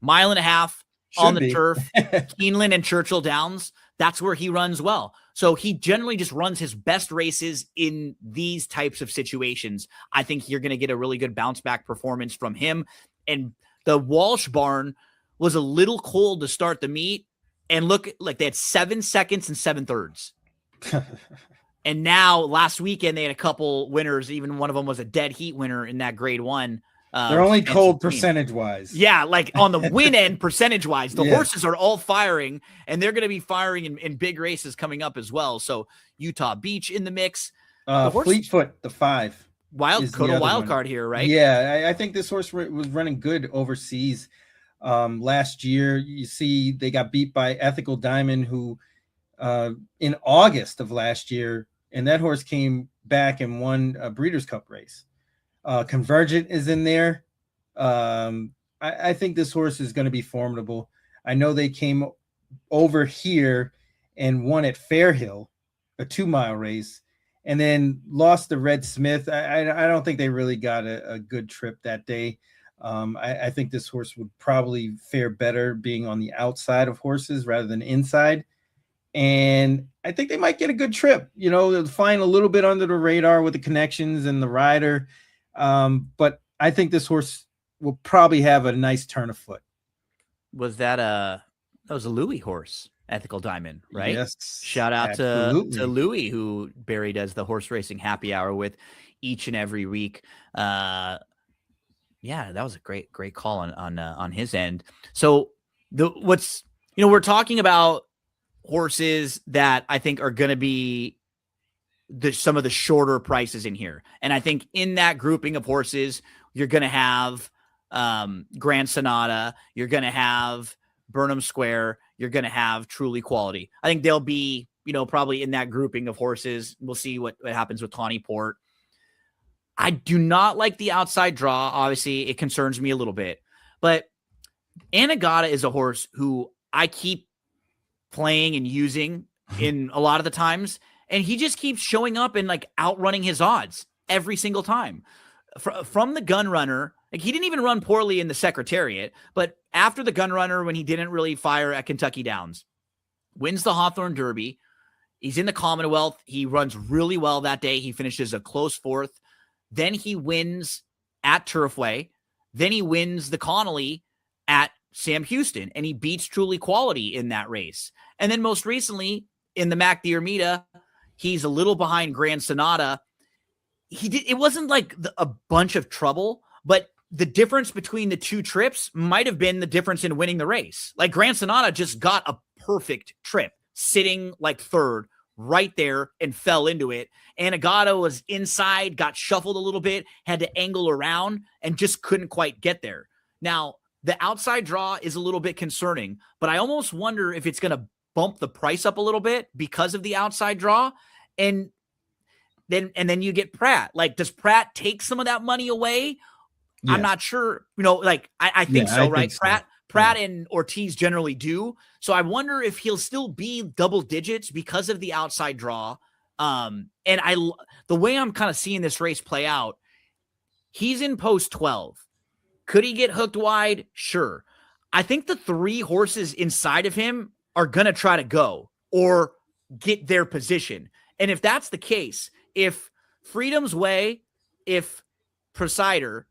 1.5 miles on the turf, Keeneland and Churchill Downs. That's where he runs well. So he generally just runs his best races in these types of situations. I think you're going to get a really good bounce back performance from him. And the Walsh barn was a little cold to start the meet. And look, like they had 7 seconds and 7/3. And now last weekend, they had a couple winners. Even one of them was a dead heat winner in that grade 1. They're only cold percentage-wise. Yeah, like on the win end percentage-wise, the horses are all firing, and they're going to be firing in big races coming up as well. So Utah Beach in the mix. Fleetfoot, the 5. Total wild card here, right? Yeah, I think this horse was running good overseas last year. You see they got beat by Ethical Diamond, who in August of last year, and that horse came back and won a Breeders' Cup race. Convergent is in there. I think this horse is going to be formidable. I know they came over here and won at Fairhill, a 2-mile race, and then lost to Red Smith. I don't think they really got a good trip that day. I think this horse would probably fare better being on the outside of horses rather than inside. And I think they might get a good trip. They'll flying a little bit under the radar with the connections and the rider. But I think this horse will probably have a nice turn of foot. Was that was a Louis horse, Ethical Diamond, right? Yes. Shout out to Louis, who Barry does the horse racing happy hour with each and every week. Yeah, that was a great call on his end. So we're talking about horses that I think are going to be some of the shorter prices in here. And I think in that grouping of horses, you're going to have Grand Sonata, you're going to have Burnham Square, you're going to have Truly Quality. I think they'll be, probably in that grouping of horses. We'll see what happens with Tawny Port. I do not like the outside draw. Obviously, it concerns me a little bit. But Anagata is a horse who I keep playing and using in a lot of the times. And he just keeps showing up and like outrunning his odds every single time. From the gun runner, like he didn't even run poorly in the Secretariat, but after the gun runner when he didn't really fire at Kentucky Downs, wins the Hawthorne Derby. He's in the Commonwealth. He runs really well that day. He finishes a close 4th. Then he wins at Turfway. Then he wins the Connolly at Sam Houston, and he beats Truly Quality in that race. And then most recently in the Mac Diarmida, he's a little behind Grand Sonata. It wasn't like a bunch of trouble, but the difference between the two trips might have been the difference in winning the race. Like Grand Sonata just got a perfect trip, sitting like 3rd right there and fell into it. Anagata was inside, got shuffled a little bit, had to angle around and just couldn't quite get there. Now, the outside draw is a little bit concerning, but I almost wonder if it's going to bump the price up a little bit because of the outside draw. And then you get Pratt. Like, does Pratt take some of that money away? Yeah. I'm not sure. I think so, right? Think so. Pratt and Ortiz generally do. So I wonder if he'll still be double digits because of the outside draw. And the way I'm kind of seeing this race play out, he's in post 12. Could he get hooked wide? Sure. I think the 3 horses inside of him are going to try to go or get their position. And if that's the case, if Freedom's Way, if Presider,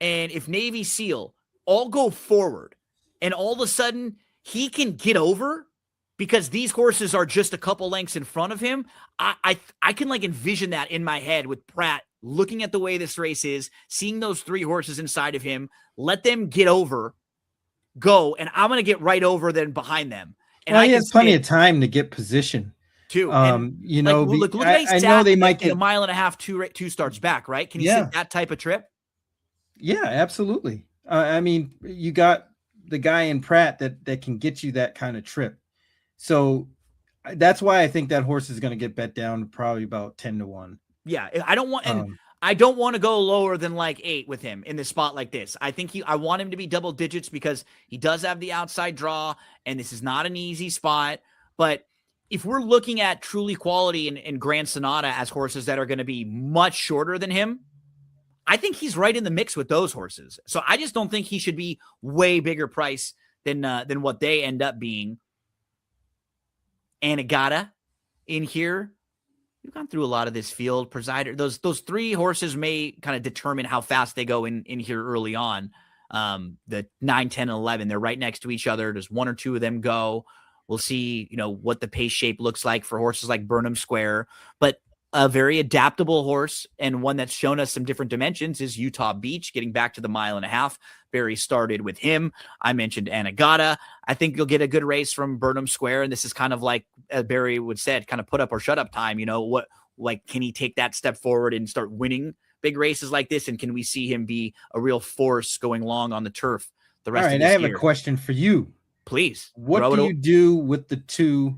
and if Navy SEAL all go forward, and all of a sudden he can get over because these horses are just a couple lengths in front of him, I can like envision that in my head with Pratt looking at the way this race is, seeing those 3 horses inside of him, let them get over, go, and I'm going to get right over then behind them. And he has plenty of time to get position too. Look at I know they might get a mile and a half, two starts back, right? Can you sit that type of trip? Yeah, absolutely. I mean, you got the guy in Pratt that can get you that kind of trip. So that's why I think that horse is going to get bet down to probably about 10-1. Yeah, I don't want to go lower than like 8 with him in this spot like this. I want him to be double digits because he does have the outside draw, and this is not an easy spot. But if we're looking at Truly Quality and Grand Sonata as horses that are going to be much shorter than him, I think he's right in the mix with those horses. So I just don't think he should be way bigger price than what they end up being. Anagata in here. We've gone through a lot of this field. Presider, those 3 horses may kind of determine how fast they go in here early on. The 9, 10, and 11, they're right next to each other. Does 1 or 2 of them go? We'll see, what the pace shape looks like for horses like Burnham Square. But a very adaptable horse and one that's shown us some different dimensions is Utah Beach, getting back to the 1.5 miles. Barry started with him. I mentioned Anagata. I think you'll get a good race from Burnham Square. And this is kind of like Barry would said, kind of put up or shut up time. Can he take that step forward and start winning big races like this? And can we see him be a real force going long on the turf the rest of this year? I have a question for you. Please. What do you do with the 2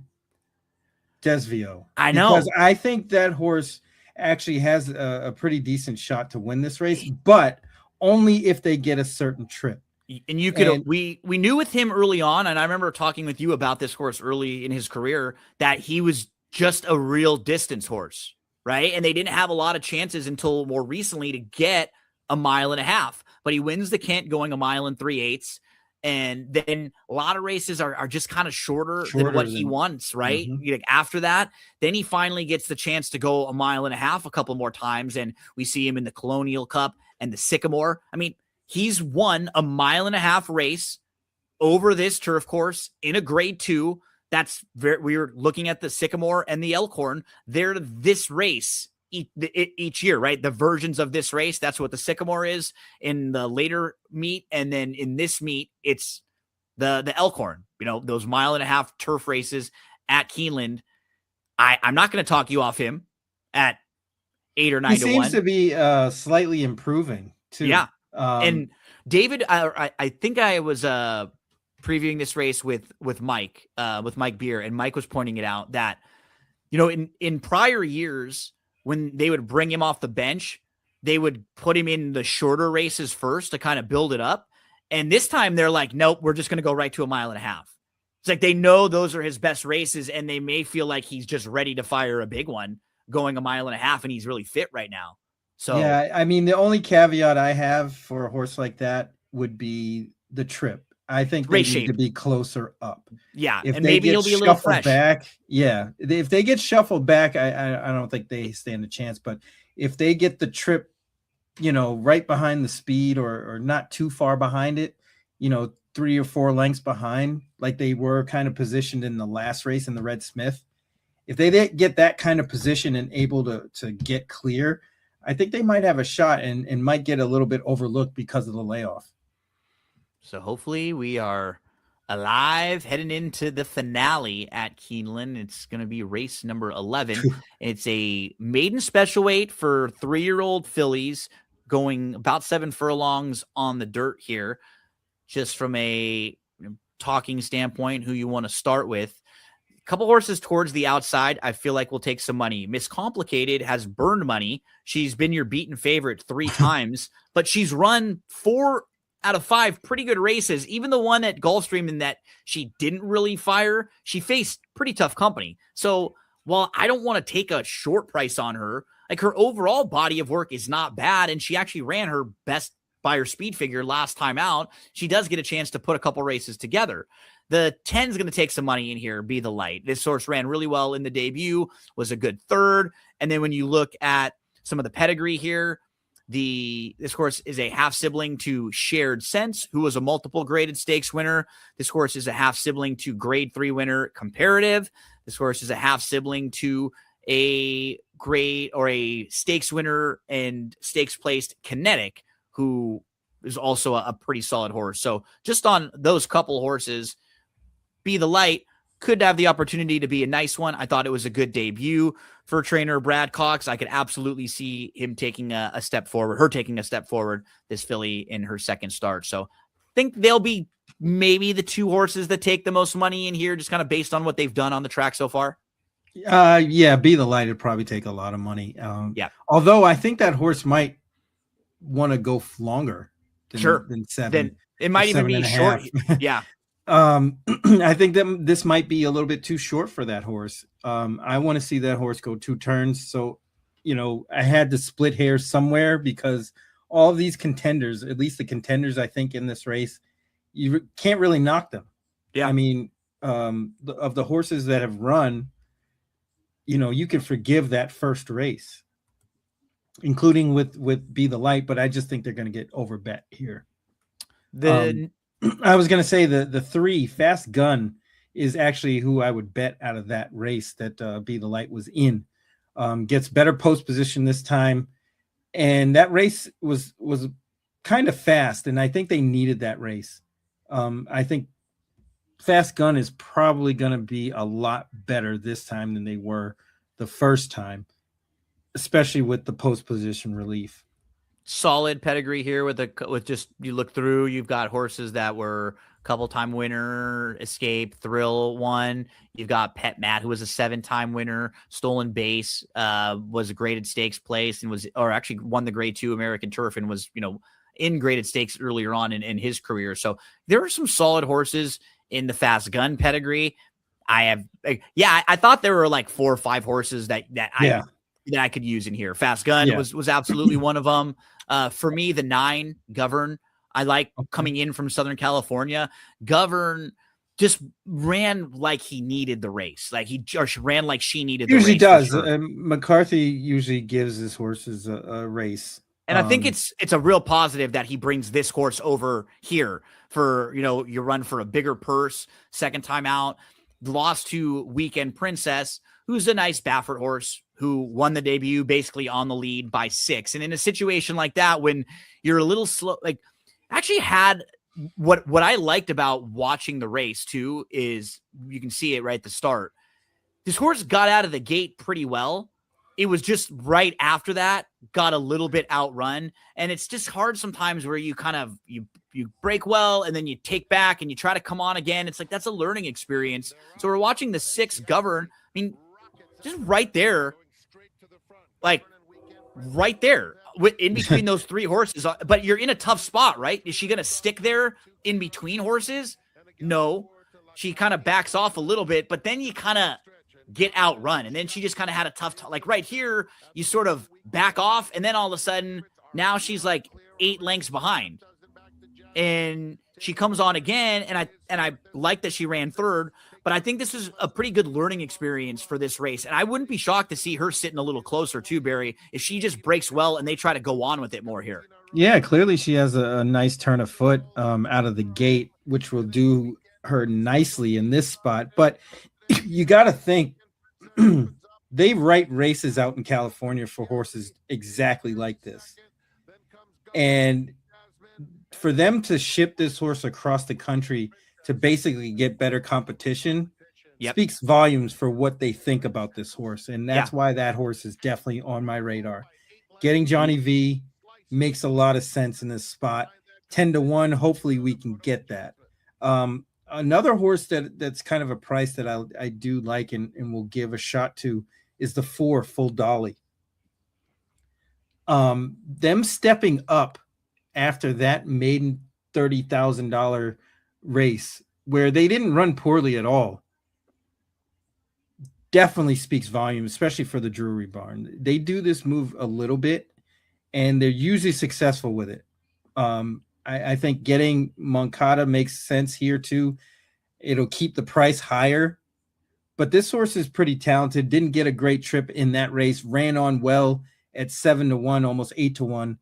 Desvio? I know. Because I think that horse actually has a pretty decent shot to win this race, but only if they get a certain trip. And you could, we knew with him early on, and I remember talking with you about this horse early in his career, that he was just a real distance horse, right? And they didn't have a lot of chances until more recently to get 1.5 miles. But he wins the Kent going 1 3/8 miles. And then a lot of races are just kind of shorter than what he wants, right? Mm-hmm. After that, then he finally gets the chance to go 1.5 miles a couple more times. And we see him in the Colonial Cup and the Sycamore. I mean, he's won 1.5 mile race over this turf course in a grade 2. We were looking at the Sycamore and the Elkhorn. They're this race each year, right? The versions of this race, that's what the Sycamore is in the later meet. And then in this meet, it's the Elkhorn, those 1.5 mile turf races at Keeneland. I'm not going to talk you off him at 8 or 9 he to 1. Seems to be slightly improving too. Yeah. And David, I think I was previewing this race with Mike Beer, and Mike was pointing it out that, in prior years, when they would bring him off the bench, they would put him in the shorter races first to kind of build it up. And this time they're like, nope, we're just going to go right to 1.5 miles. It's like they know those are his best races, and they may feel like he's just ready to fire a big one going 1.5 miles, and he's really fit right now. So yeah, I mean, the only caveat I have for a horse like that would be the trip. I think they Race need to shape. be closer up. Yeah, If and they maybe get he'll be a little shuffled fresh. back, yeah. If they get shuffled back, I don't think they stand a chance. But if they get the trip, right behind the speed or not too far behind it, 3 or 4 lengths behind, like they were kind of positioned in the last race in the Red Smith. If they didn't get that kind of position and able to get clear, I think they might have a shot and might get a little bit overlooked because of the layoff. So hopefully we are alive heading into the finale at Keeneland. It's going to be race number 11. It's a maiden special weight for 3-year-old fillies going about 7 furlongs on the dirt here. Just from a talking standpoint, who you want to start with. A couple horses towards the outside, I feel like will take some money. Miss Complicated has burned money. She's been your beaten favorite 3 times, but she's run 4 out of 5 pretty good races. Even the one at Gulfstream in that she didn't really fire, she faced pretty tough company. So while I don't want to take a short price on her, like her overall body of work is not bad, and she actually ran her best by her speed figure last time out, she does get a chance to put a couple races together. The 10 is going to take some money in here, Be the Light. This horse ran really well in the debut, was a good third. And then when you look at some of the pedigree here, this horse is a half sibling to Shared Sense, who was a multiple graded stakes winner. This horse is a half sibling to grade 3 winner Comparative. This horse is a half sibling to a grade or a stakes winner and stakes placed Kinetic, who is also a pretty solid horse. So just on those couple horses, Be the Light could have the opportunity to be a nice one. I thought it was a good debut for trainer Brad Cox. I could absolutely see him taking a step forward, her taking a step forward, this filly in her second start. So I think they'll be maybe the 2 horses that take the most money in here, just kind of based on what they've done on the track so far. Yeah, Be the Light would probably take a lot of money. Yeah. Although I think that horse might want to go longer than 7. Then it might even be short. Yeah. I think that this might be a little bit too short for that horse. I want to see that horse go 2 turns. So, I had to split hairs somewhere because all of these contenders, at least the contenders, I think in this race, you can't really knock them. Yeah. I mean, of the horses that have run, you can forgive that first race, including with Be the Light, but I just think they're going to get overbet here. I was going to say the 3 Fast Gun is actually who I would bet out of that race that Be the Light was in. Gets better post position this time, and that race was kind of fast, and I think they needed that race. I think Fast Gun is probably going to be a lot better this time than they were the first time, especially with the post position relief. Solid pedigree here with just, you look through, you've got horses that were couple time winner, Escape, Thrill won. You've got Pet Matt, who was a 7-time winner. Stolen Base was a graded stakes place and actually won the grade 2 American Turf and was, in graded stakes earlier on in his career. So there are some solid horses in the Fast Gun pedigree. I thought there were like 4 or 5 horses that I could use in here. Fast Gun was absolutely one of them. For me, the 9 Govern, I like coming in from Southern California. Govern just ran like he needed the race. Like he just ran like she needed the race. Usually does. Sure. McCarthy usually gives his horses a race. And I think it's a real positive that he brings this horse over here for, you run for a bigger purse, second time out. Lost to Weekend Princess, who's a nice Baffert horse who won the debut basically on the lead by 6. And in a situation like that, when you're a little slow, like actually had what I liked about watching the race too, is you can see it right at the start. This horse got out of the gate pretty well. It was just right after that, got a little bit outrun. And it's just hard sometimes where you kind of, you break well and then you take back and you try to come on again. It's like, that's a learning experience. So we're watching the 6 Govern. I mean, just right there, like right there in between those 3 horses. But you're in a tough spot, right? Is she going to stick there in between horses? No. She kind of backs off a little bit, but then you kind of get outrun. And then she just kind of had a tough time. Like right here, you sort of back off. And then all of a sudden, now she's like 8 lengths behind. And she comes on again, and I like that she ran third, but I think this is a pretty good learning experience for this race. And I wouldn't be shocked to see her sitting a little closer too, Barry, if she just breaks well and they try to go on with it more here. Yeah, clearly she has a nice turn of foot out of the gate, which will do her nicely in this spot. But you got to think they write races out in California for horses exactly like this. And for them to ship this horse across the country to basically get better competition speaks volumes for what they think about this horse. And that's why that horse is definitely on my radar. Getting Johnny V makes a lot of sense in this spot. 10-1. Hopefully we can get that. Another horse that's kind of a price that I do like and will give a shot to is the 4 Full Dolly. Them stepping up after that maiden $30,000 race where they didn't run poorly at all definitely speaks volume, especially for the Drury Barn. They do this move a little bit and they're usually successful with it. I think getting Moncada makes sense here too. It'll keep the price higher, but this horse is pretty talented. Didn't get a great trip in that race, ran on well at 7-1, almost 8-1.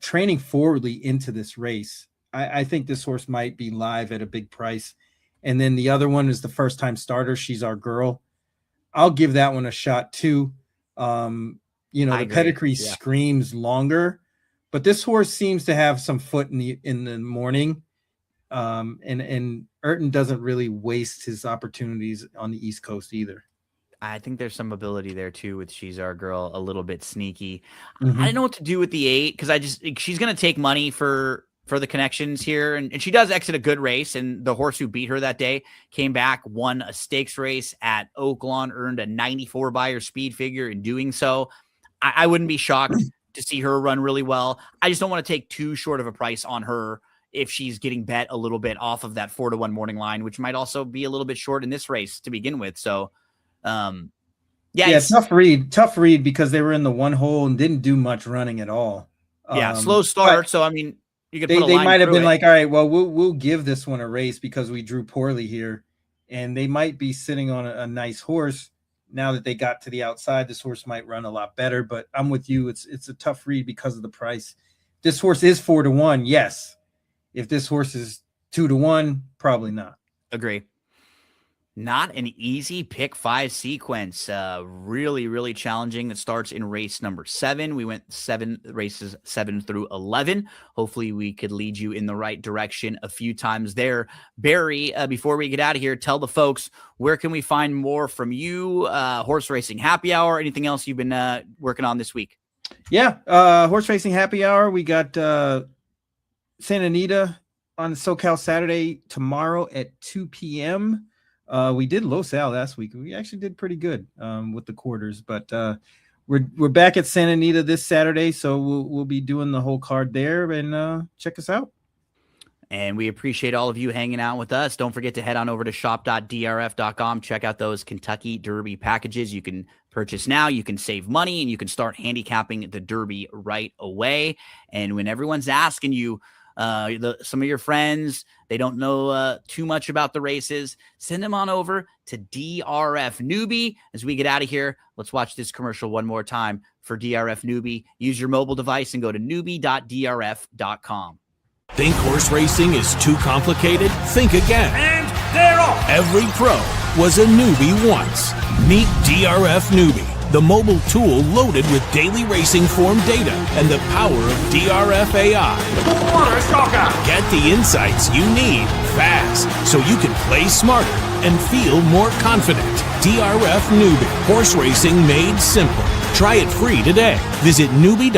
Training forwardly into this race. I think this horse might be live at a big price. And then the other one is the first time starter. She's Our Girl. I'll give that one a shot too. The pedigree screams longer, but this horse seems to have some foot in the morning. And Urton doesn't really waste his opportunities on the East Coast either. I think there's some ability there too with She's Our Girl, a little bit sneaky. I don't know what to do with the 8 because she's going to take money for the connections here. And she does exit a good race. And the horse who beat her that day came back, won a stakes race at Oaklawn, earned a 94 Beyer speed figure in doing so. I wouldn't be shocked to see her run really well. I just don't want to take too short of a price on her if she's getting bet a little bit off of that 4-1 morning line, which might also be a little bit short in this race to begin with. So, tough read because they were in the one hole and didn't do much running at all. Slow start. So, I mean, you could they might have been like, all right, well, we'll give this one a race because we drew poorly here. And they might be sitting on a nice horse. Now that they got to the outside, this horse might run a lot better, but I'm with you. It's a tough read because of the price. This horse is 4-1. Yes. If this horse is 2-1, probably not. Agree. Not an easy pick 5 sequence. Really, really challenging. That starts in race number 7. We went 7 races, 7 through 11. Hopefully we could lead you in the right direction a few times there. Barry, before we get out of here, tell the folks, where can we find more from you? Horse Racing Happy Hour, anything else you've been working on this week? Yeah. Horse Racing Happy Hour. We got Santa Anita on SoCal Saturday tomorrow at 2 p.m. We did Los Al last week. We actually did pretty good with the quarters, but we're back at Santa Anita this Saturday, so we'll be doing the whole card there, and check us out. And we appreciate all of you hanging out with us. Don't forget to head on over to shop.drf.com. Check out those Kentucky Derby packages. You can purchase now. You can save money, and you can start handicapping the Derby right away. And when everyone's asking you, some of your friends, they don't know too much about the races, send them on over to DRF Newbie. As we get out of here, let's watch this commercial one more time for DRF Newbie. Use your mobile device and go to newbie.drf.com. Think horse racing is too complicated? Think again. And they're off. Every pro was a newbie once. Meet DRF Newbie, the mobile tool loaded with daily racing form data and the power of DRF AI. What a shocker! Get the insights you need fast so you can play smarter and feel more confident. DRF Newbie, horse racing made simple. Try it free today. Visit newbie.com.